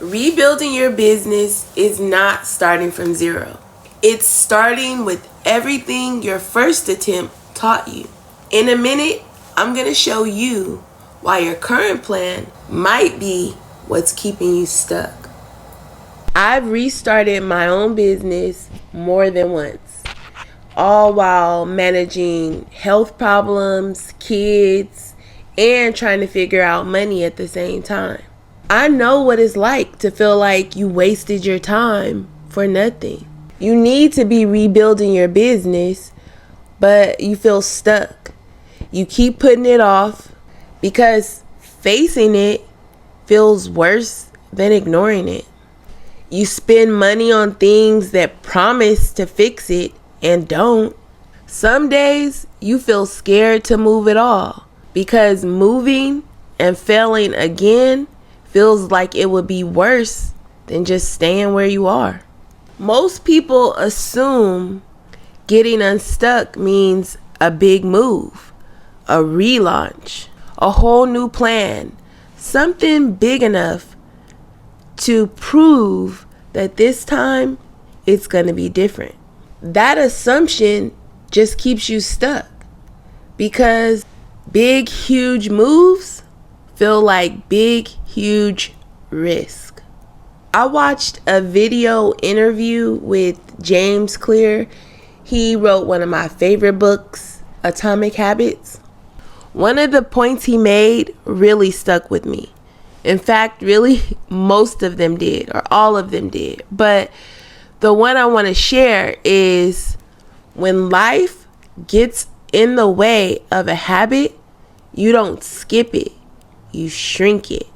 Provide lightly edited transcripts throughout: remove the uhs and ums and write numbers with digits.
Rebuilding your business is not starting from zero. It's starting with everything your first attempt taught you. In a minute, I'm going to show you why your current plan might be what's keeping you stuck. I've restarted my own business more than once, all while managing health problems, kids, and trying to figure out money at the same time. I know what it's like to feel like you wasted your time for nothing. You need to be rebuilding your business, but you feel stuck. You keep putting it off because facing it feels worse than ignoring it. You spend money on things that promise to fix it and don't. Some days you feel scared to move at all because moving and failing again feels like it would be worse than just staying where you are. Most people assume getting unstuck means a big move, a relaunch, a whole new plan, something big enough to prove that this time it's going to be different. That assumption just keeps you stuck because big, huge moves feel like big, huge risk. I watched a video interview with James Clear. He wrote one of my favorite books, Atomic Habits. One of the points he made really stuck with me. In fact, really, most of them did, or all of them did. But the one I want to share is when life gets in the way of a habit, you don't skip it, you shrink it.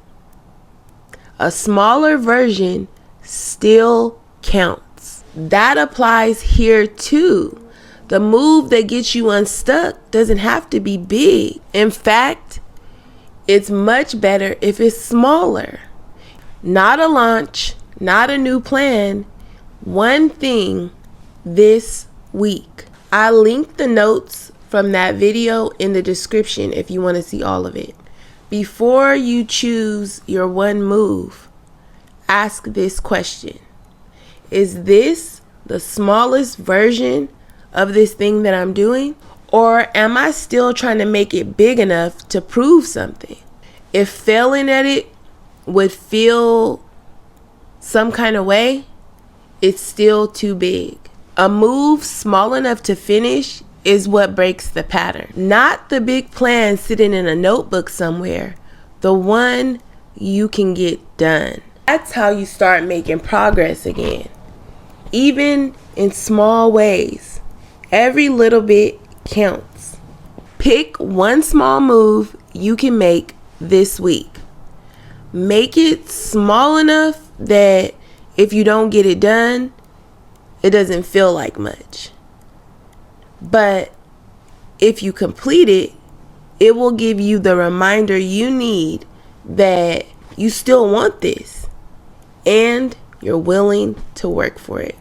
A smaller version still counts. That applies here too. The move that gets you unstuck doesn't have to be big. In fact, it's much better if it's smaller. Not a launch, not a new plan, one thing this week. I linked the notes from that video in the description if you want to see all of it. Before you choose your one move, ask this question. Is this the smallest version of this thing that I'm doing? Or am I still trying to make it big enough to prove something? If failing at it would feel some kind of way, it's still too big. A move small enough to finish is what breaks the pattern. Not the big plan sitting in a notebook somewhere. The one you can get done. That's how you start making progress again. Even in small ways. Every little bit counts. Pick one small move you can make this week. Make it small enough that if you don't get it done, it doesn't feel like much. But if you complete it, it will give you the reminder you need that you still want this and you're willing to work for it.